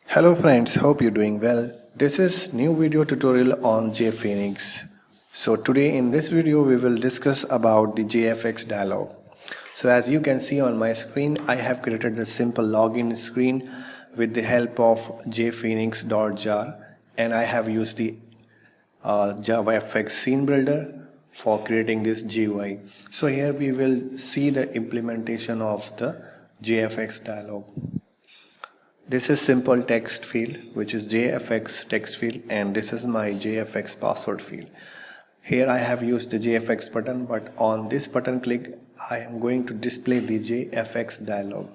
Hello friends, hope you're doing well. This is new video tutorial on JFoenix. So today in this video we will discuss about the JFXDialog. So as you can see on my screen, I have created the simple login screen with the help of JFoenix.jar, and I have used the JavaFX scene builder for creating this GUI. So here we will see the implementation of the JFXDialog. This is simple text field, which is JFX text field, and this is my JFX password field. Here I have used the JFX button, but on this button click I am going to display the JFX dialog.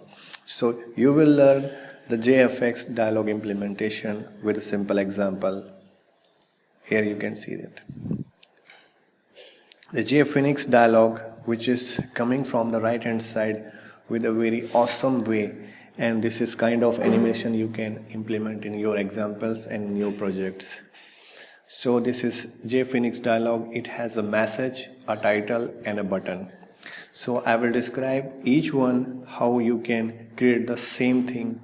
So you will learn the JFX dialog implementation with a simple example. Here you can see it. The JFoenix dialog, which is coming from the right hand side with a very awesome way, and this is kind of animation you can implement in your examples and in your projects. So this is JFoenix dialog. It has a message, a title, and a button. So I will describe each one how you can create the same thing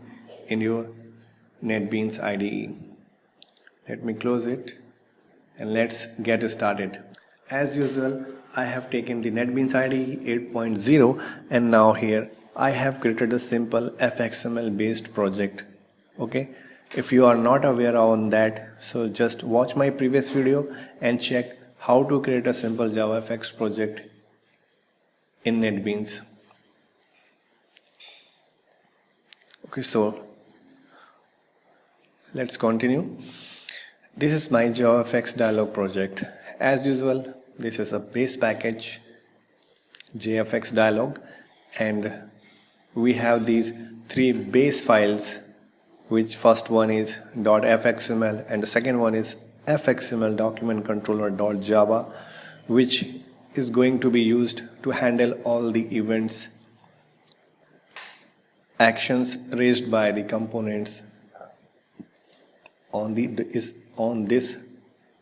in your NetBeans IDE. Let me close it and let's get started. As usual, I have taken the NetBeans IDE 8.0, and now here I have created a simple fxml based project. Okay, if you are not aware on that, so just watch my previous video and check how to create a simple JavaFX project in NetBeans. Okay, so let's continue. This is my JFXDialog project. As usual, this is a base package JFXDialog, and we have these three base files, which first one is .fxml and the second one is fxml document controller.java, which is going to be used to handle all the events, actions raised by the components on this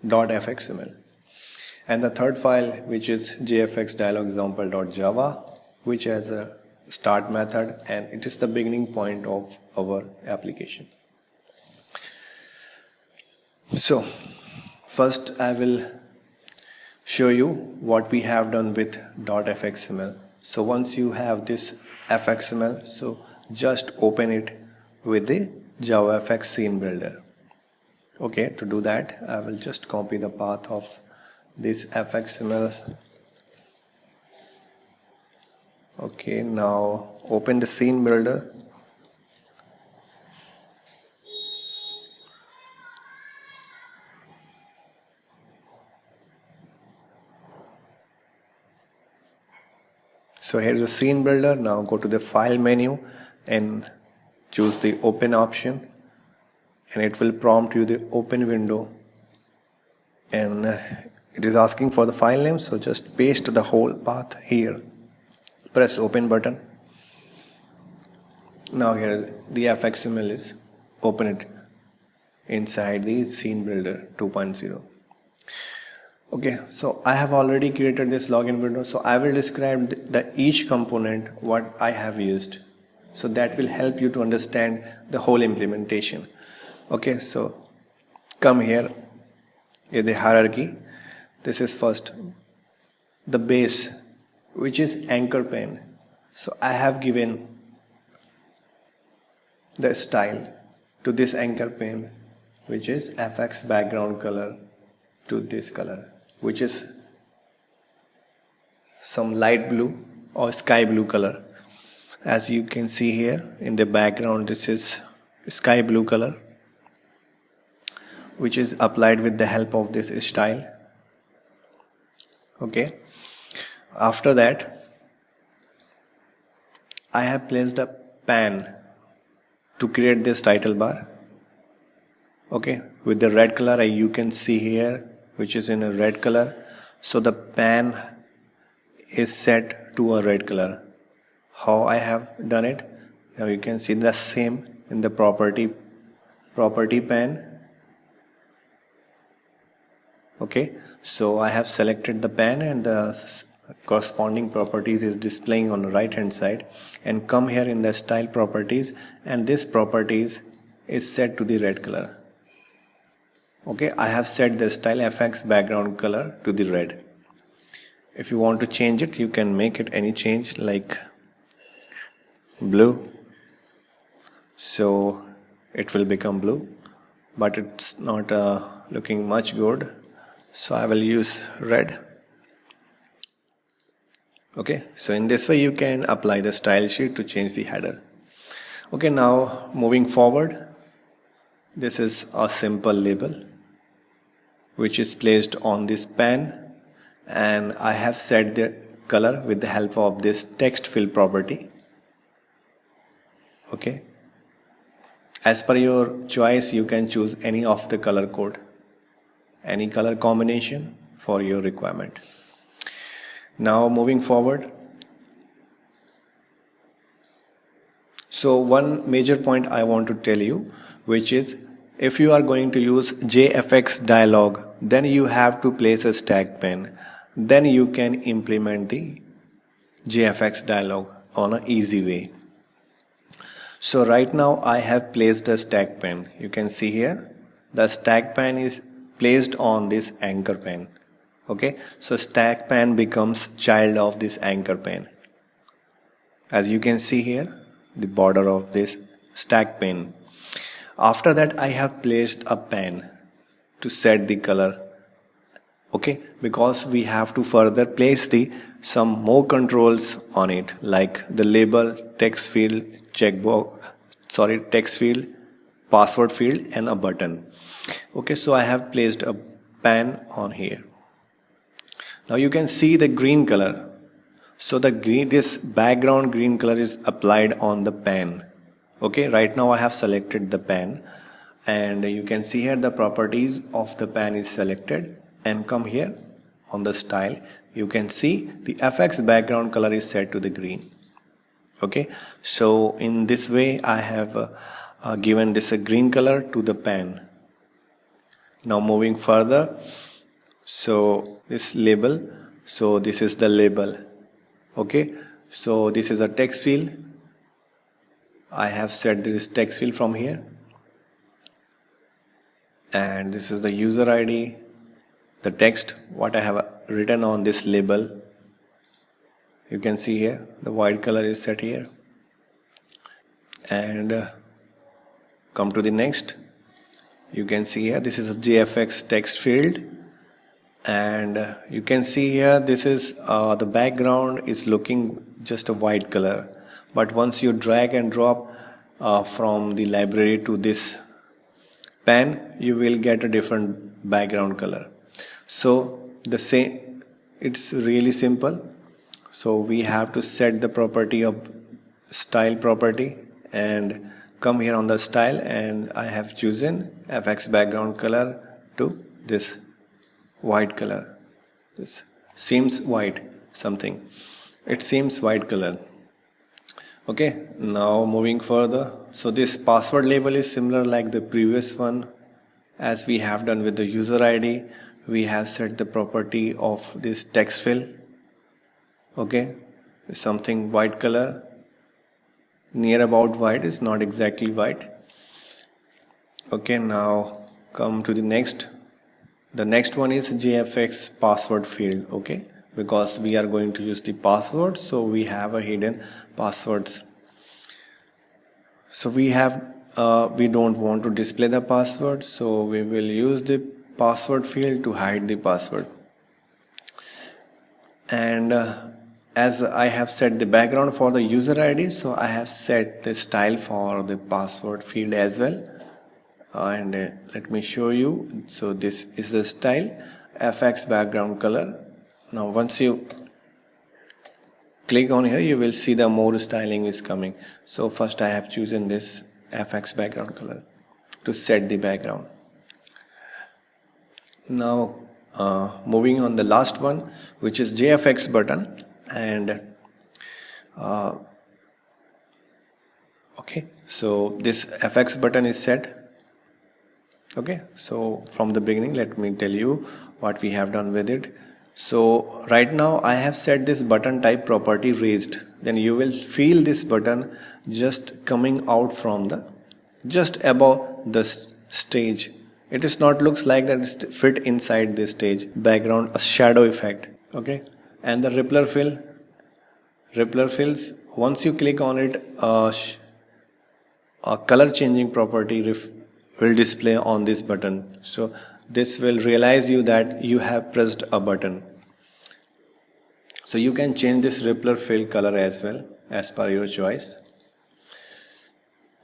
.fxml. And the third file, which is JFXDialog example.java, which has a start method, and it is the beginning point of our application. So first I will show you what we have done with .fxml. So once you have this fxml, so just open it with the JavaFX scene builder. Okay, to do that I will just copy the path of this fxml. Okay, now open the scene builder. So here's the scene builder. Now go to the file menu and choose the open option, and it will prompt you the open window, and it is asking for the file name, so just paste the whole path here. Press open button. Now here the fxml is open it inside the scene builder 2.0. Okay, so I have already created this login window, so I will describe each component what I have used, so that will help you to understand the whole implementation. Okay, so come here is the hierarchy. This is first the base, which is anchor pane. So I have given the style to this anchor pane, which is FX background color to this color, which is some light blue or sky blue color. As you can see here in the background, this is sky blue color, which is applied with the help of this style. Okay. After that, I have placed a pan to create this title bar. Okay, with the red color you can see here, which is in a red color. So the pan is set to a red color. How I have done it? Now you can see the same in the property pan. Okay, so I have selected the pan, and the corresponding properties is displaying on the right hand side, and come here in the style properties, and this properties is set to the red color. Okay, I have set the style FX background color to the red. If you want to change it, you can make it any change, like blue, so it will become blue, but it's not looking much good, so I will use red. Okay, so in this way you can apply the style sheet to change the header. Okay, now moving forward, this is a simple label which is placed on this pen, and I have set the color with the help of this text fill property. Okay, as per your choice, you can choose any of the color code, any color combination for your requirement. Now moving forward, so one major point I want to tell you, which is if you are going to use JFXDialog, then you have to place a stack pen. Then you can implement the JFXDialog on an easy way. So right now I have placed a stack pen. You can see here the stack pen is placed on this anchor pen. Okay, so stack pen becomes child of this anchor pen. As you can see here, the border of this stack pen. After that, I have placed a pen to set the color. Okay, because we have to further place some more controls on it, like the label, text field, text field, password field, and a button. Okay, so I have placed a pen on here. Now you can see the green color. So this background green color is applied on the pen. Okay, right now I have selected the pen, and you can see here the properties of the pen is selected, and come here on the style. You can see the FX background color is set to the green. Okay, so in this way I have given this a green color to the pen. Now moving further, so this label, so this is the label. Okay, so this is a text field. I have set this text field from here, and this is the user ID, the text what I have written on this label. You can see here the white color is set here, and come to the next. You can see here this is a JFX text field, and you can see here this is the background is looking just a white color, but once you drag and drop from the library to this pen, you will get a different background color. So it's really simple. So we have to set the property of style property and come here on the style, and I have chosen FX background color to this white color. This seems white something. It seems white color. Okay, now moving further. So this password label is similar like the previous one. As we have done with the user ID, we have set the property of this text fill. Okay, something white color, near about white, is not exactly white. Okay, now come to the next. The next one is JFX password field. Okay, because we are going to use the password, so we have a hidden passwords. So we don't want to display the password, so we will use the password field to hide the password. And as I have set the background for the user ID, so I have set the style for the password field as well. And let me show you. So this is the style, FX background color. Now once you click on here, you will see the more styling is coming. So first I have chosen this FX background color to set the background. Now moving on the last one, which is JFX button. And okay, so this FX button is set. Okay, so from the beginning, let me tell you what we have done with it. So right now I have set this button type property raised. Then you will feel this button just coming out from the just above the stage. It is not looks like that it's fit inside this stage background, a shadow effect. Okay, and the rippler fills, once you click on it, a color changing property will display on this button. So this will realize you that you have pressed a button. So you can change this rippler fill color as well as per your choice.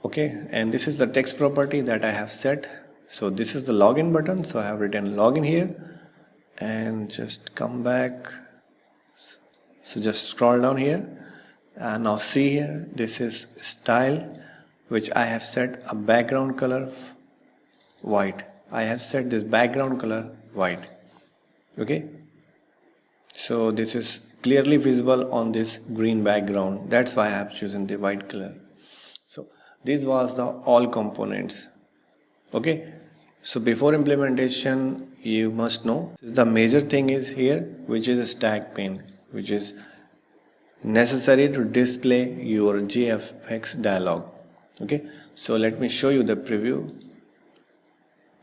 Okay, and this is the text property that I have set. So this is the login button, so I have written login here, and just come back. So just scroll down here, and now see here, this is style, which I have set a background color white. I have set this background color white. Okay, so this is clearly visible on this green background. That's why I have chosen the white color. So this was the all components. Okay, so before implementation, you must know the major thing is here, which is a stack pane, which is necessary to display your JFX dialog. Okay, so let me show you the preview.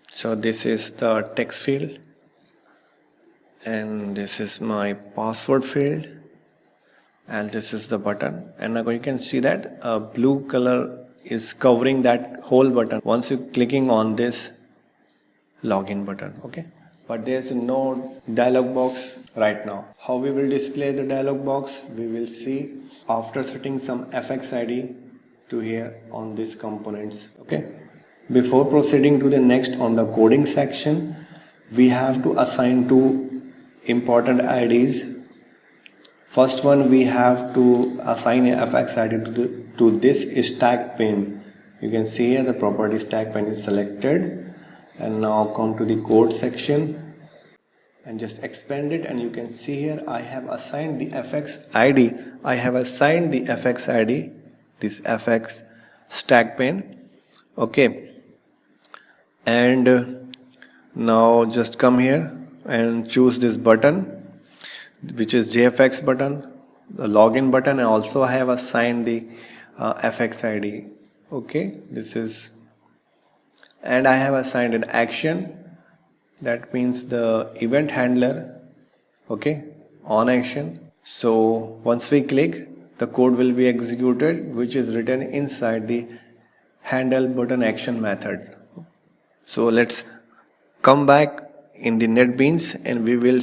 So this is the text field, and this is my password field, and this is the button, and now you can see that a blue color is covering that whole button once you clicking on this login button. Okay, but there's no dialog box right now. How we will display the dialog box, we will see after setting some FXID to here on these components. Okay, before proceeding to the next on the coding section, we have to assign two important IDs. First one, we have to assign a FXID to this stack pane. You can see here the property stack pane is selected, and now come to the code section and just expand it, and you can see here I have assigned the FXID. I have assigned the FXID, this FX stack pane. Okay, and now just come here and choose this button, which is JFX button, the login button, and also I have assigned the FXID. Okay, this is, and I have assigned an action, that means the event handler. Okay, on action. So once we click, the code will be executed, which is written inside the handle button action method. So let's come back in the NetBeans and we will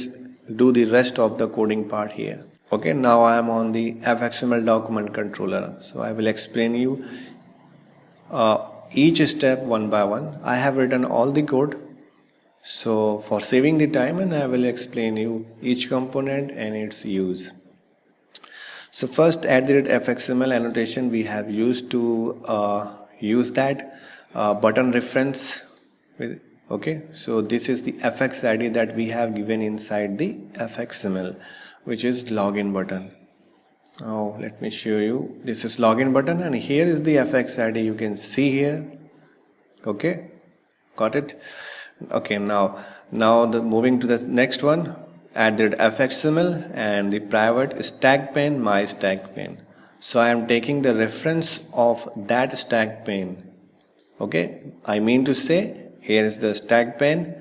do the rest of the coding part here. Okay, now I am on the fxml document controller. So I will explain you each step one by one. I have written all the code. So for saving the time, and I will explain you each component and its use. So first, @fxml annotation we have used to use that button reference with. Okay, so this is the FXID that we have given inside the fxml, which is login button. Now let me show you. This is login button, and here is the FXID. You can see here. Okay, got it. Okay, now moving to the next one. Added fxml and the private stack pane, my stack pane. So I am taking the reference of that stack pane. Okay, I mean to say, here is the stack pane,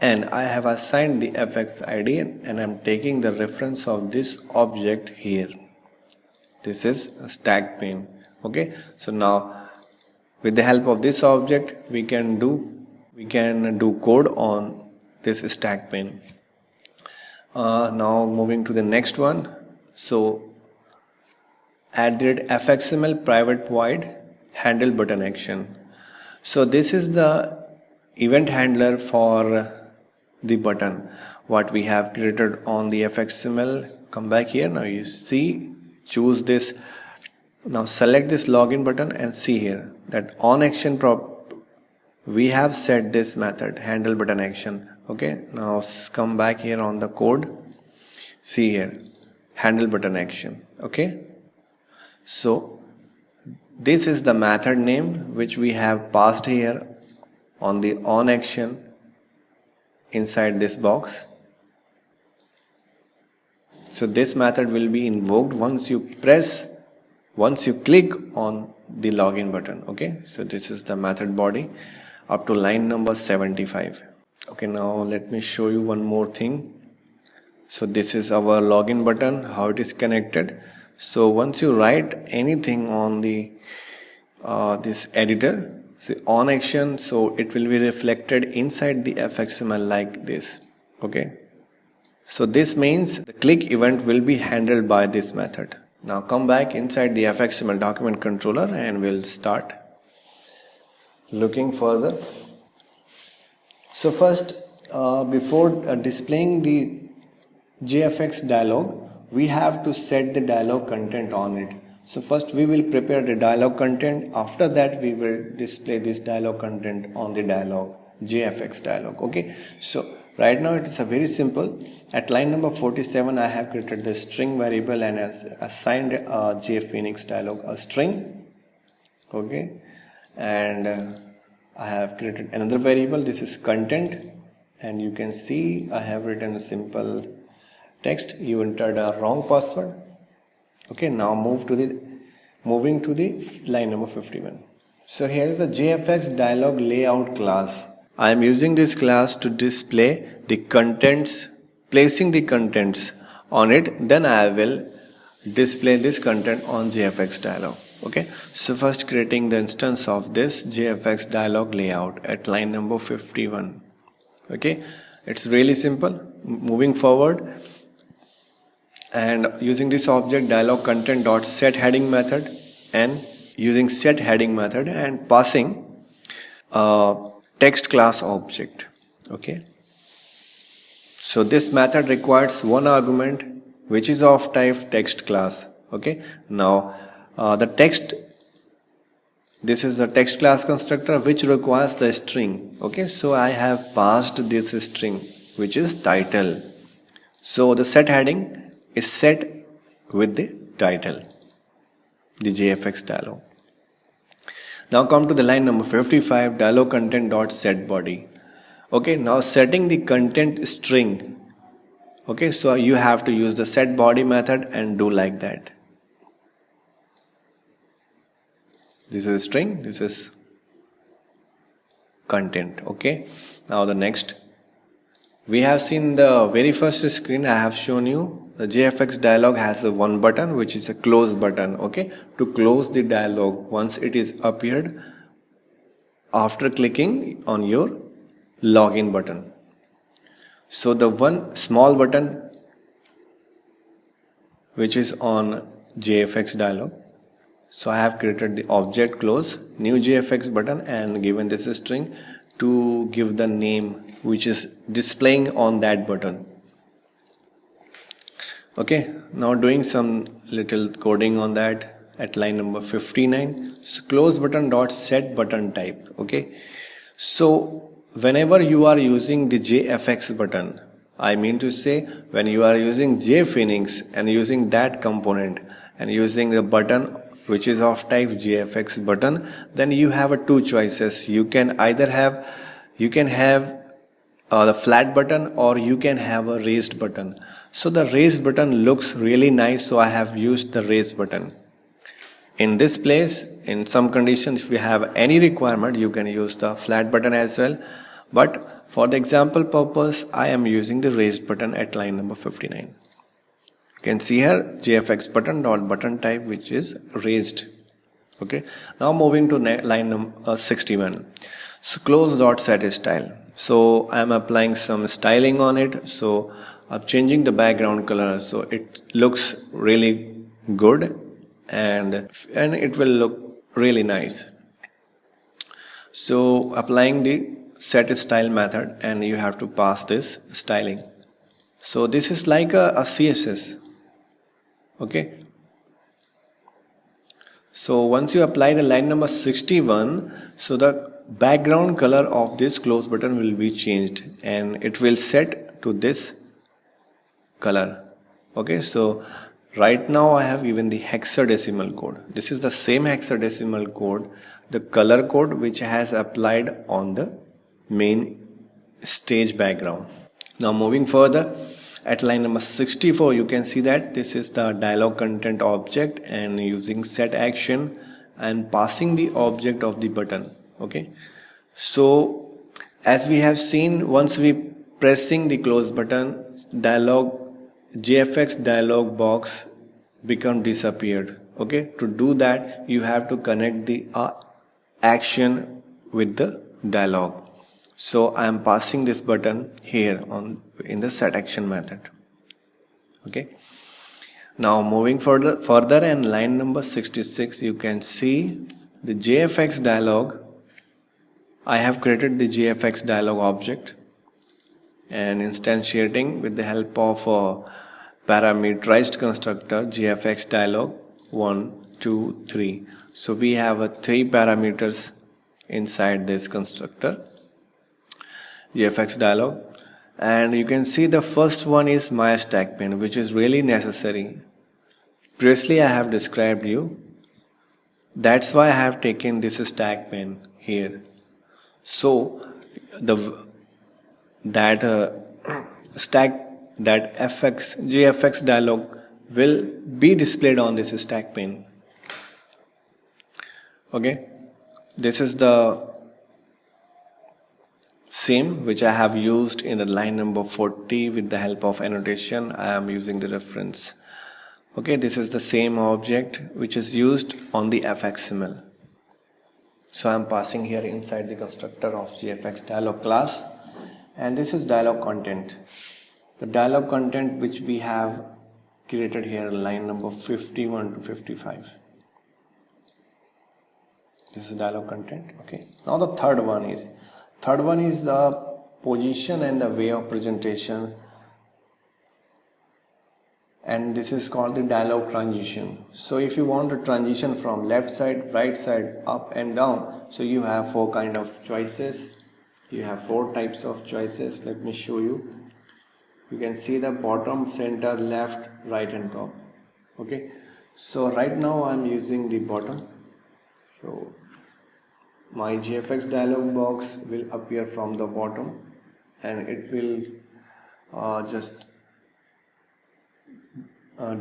and I have assigned the FXID, and I'm taking the reference of this object here. This is a stack pane. Okay, so now with the help of this object, we can do code on this stack pane. Now moving to the next one. So added fxml private void handle button action. So this is the event handler for the button what we have created on the fxml. Come back here. Now you see, choose this. Now select this login button and see here that on action we have set this method handle button action. Okay, now come back here on the code. See here, handle button action. Okay, so this is the method name which we have passed here on the on action inside this box. So this method will be invoked once you press once you click on the login button. Okay, so this is the method body up to line number 75. Okay, now let me show you one more thing. So this is our login button, how it is connected. So once you write anything on the this editor, so on action, so it will be reflected inside the fxml like this. Okay, so this means the click event will be handled by this method. Now come back inside the fxml document controller and we'll start looking further. So first, before displaying the JFXDialog, we have to set the dialog content on it. So first we will prepare the dialog content. After that we will display this dialog content on the dialog, JFXDialog. Okay, so right now it is a very simple. At line number 47 I have created the string variable and assigned JFXDialog a string. Okay, and I have created another variable. This is content, and you can see I have written a simple text. You entered a wrong password. Okay, now moving to the line number 51. So here is the JFXDialog layout class. I am using this class to display the contents, placing the contents on it. Then I will display this content on JFXDialog. Okay, so first creating the instance of this JFXDialog layout at line number 51. Okay, it's really simple. Moving forward, and using this object dialog content dot set heading method, and using set heading method and passing text class object. Okay, so this method requires one argument which is of type text class. Okay, now the text, this is the text class constructor which requires the string. Okay, so I have passed this string which is title. So the set heading is set with the title, the JFXDialog. Now come to the line number 55, dialog content dot set body. Okay, now setting the content string. Okay, so you have to use the set body method and do like that. This is string, this is content. Okay, now the next, we have seen the very first screen. I have shown you the JFXDialog has a one button which is a close button. Okay, to close the dialog once it is appeared after clicking on your login button. So the one small button which is on JFXDialog. So I have created the object close new JFX button and given this string to give the name which is displaying on that button. Okay, now doing some little coding on that at line number 59. So close button dot set button type. Okay, so whenever you are using the JFX button, I mean to say when you are using JFoenix and using that component and using the button which is of type JFX button, then you have two choices. You can either have the flat button or you can have a raised button. So the raised button looks really nice, so I have used the raised button. In this place, in some conditions, if you have any requirement, you can use the flat button as well. But for the example purpose, I am using the raised button at line number 59. You can see here JFX button dot button type which is raised. Okay, now moving to line number 61. So close dot set style. So I am applying some styling on it. So I'm changing the background color so it looks really good and it will look really nice. So applying the set style method and you have to pass this styling. So this is like a CSS. Okay, so once you apply the line number 61, so the background color of this close button will be changed and it will set to this color. Okay, so right now I have given the hexadecimal code. This is the same hexadecimal code, the color code which has applied on the main stage background. Now moving further, At line number 64, you can see that this is the dialog content object, and using set action and passing the object of the button. Okay, so as we have seen, once we pressing the close button, JFX dialog box become disappeared. Okay, to do that you have to connect the action with the dialog. So I am passing this button here in the set action method. Okay, now moving further and line number 66, you can see the JFX dialog. I have created the JFX dialog object and instantiating with the help of a parameterized constructor JFX dialog 1, 2, 3. So we have 3 parameters inside this constructor JFX dialog, and you can see the first one is my stack pane, which is really necessary. Previously I have described you, that's why I have taken this stack pane here. So that JFX dialog will be displayed on this stack pane. Okay, this is the same which I have used in the line number 40 with the help of annotation. I am using the reference. Okay, this is the same object which is used on the fxml. So I am passing here inside the constructor of JFX dialog class, and this is dialog content. The dialog content which we have created here in line number 51 to 55. This is dialog content. Okay, now the third one is the position and the way of presentation, and this is called the dialog transition. So if you want to transition from left side, right side, up and down, so you have 4 kind of choices. You have 4 types of choices. Let me show you. You can see the bottom, center, left, right and top. Okay, so right now I'm using the bottom. So my JFX dialog box will appear from the bottom, and it will just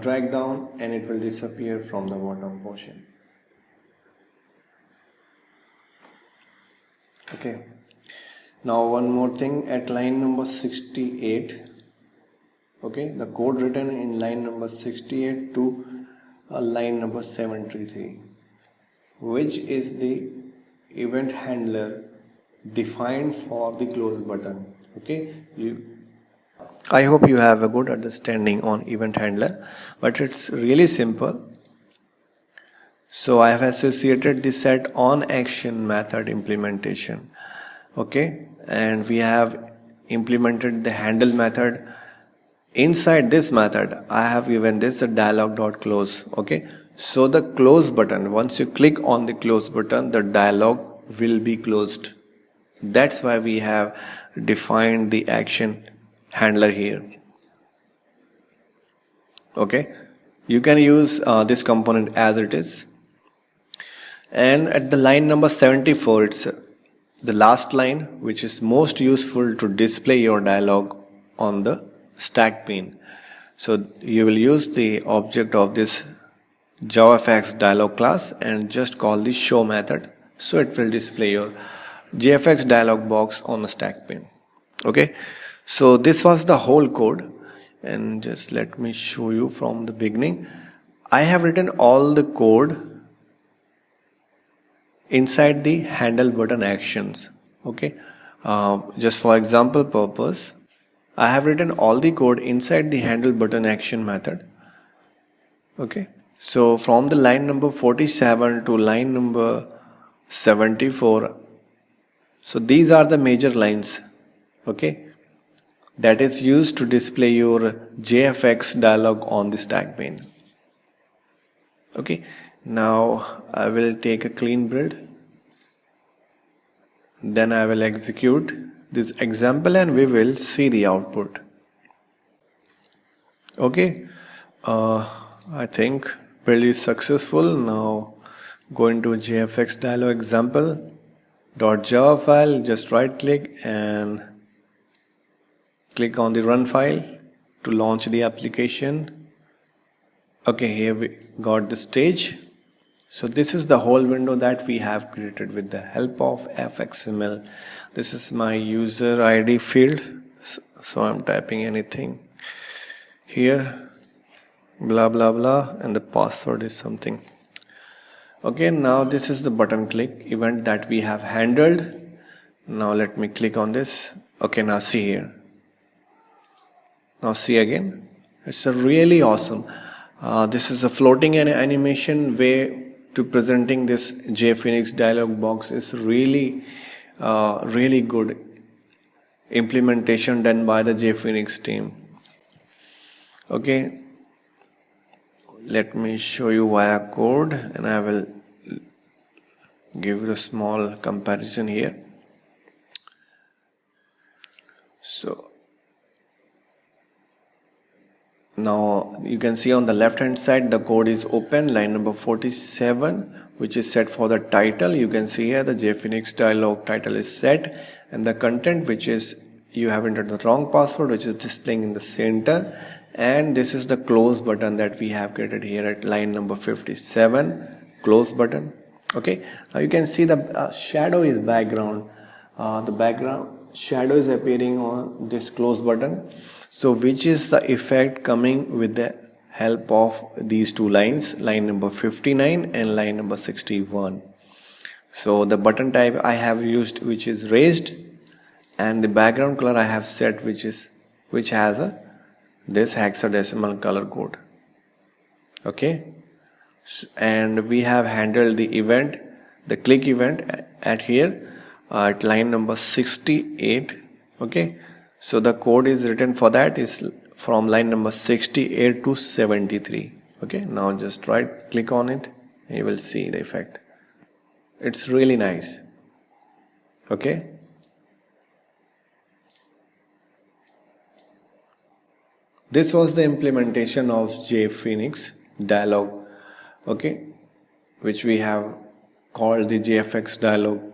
drag down and it will disappear from the bottom portion. Okay, now one more thing, at line number 68, okay, the code written in line number 68 to line number 73, which is the event handler defined for the close button. Okay, I hope you have a good understanding on event handler, but it's really simple. So I have associated the set on action method implementation. Okay, and we have implemented the handle method. Inside this method I have given this the dialog.close. Okay, so the close button, once you click on the close button, the dialog will be closed. That's why we have defined the action handler here. Okay, you can use this component as it is. And at the line number 74, it's the last line, which is most useful to display your dialog on the stack pane. So you will use the object of this JFX dialog class and just call the show method, so it will display your JFX dialog box on the stack pane. Okay, so this was the whole code, and just let me show you from the beginning. I have written all the code inside the handle button actions. Okay, just for example purpose, I have written all the code inside the handle button action method. Okay, so from the line number 47 to line number 74, so these are the major lines, okay, that is used to display your JFX dialog on the stack pane. Okay, now I will take a clean build, then I will execute this example and we will see the output. Okay, I think build is successful. Now go into JFX dialog example .java file, just right click and click on the run file to launch the application. Okay, here we got the stage. So this is the whole window that we have created with the help of fxml. This is my user ID field. So I'm typing anything here, blah blah blah, and the password is something. Okay, now this is the button click event that we have handled. Now let me click on this. Okay, now see here. Now see again. It's a really awesome. This is a floating animation way to presenting this JFoenix dialog box. Is really really good implementation done by the JFoenix team. Okay, let me show you via code, and I will give you a small comparison here. So now you can see on the left hand side the code is open, line number 47, which is set for the title. You can see here the JFoenix dialog title is set, and the content, which is you have entered the wrong password, which is displaying in the center, and this is the close button that we have created here at line number 57, close button. Okay, now you can see the shadow is background. The background shadow is appearing on this close button. So which is the effect coming with the help of these two lines, line number 59 and line number 61. So the button type I have used, which is raised, and the background color I have set, which has this hexadecimal color code. Okay, and we have handled the event, the click event at here at line number 68. Okay, so the code is written for that is from line number 68 to 73. Okay, now just right click on it and you will see the effect. It's really nice. Okay, this was the implementation of JFoenix dialog, okay, which we have called the JFXDialog.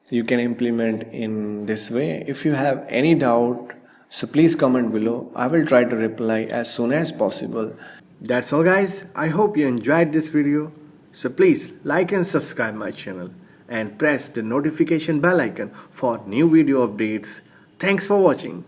You can implement in this way. If you have any doubt, so please comment below. I will try to reply as soon as possible. That's all guys. I hope you enjoyed this video. So please like and subscribe my channel and press the notification bell icon for new video updates. Thanks for watching.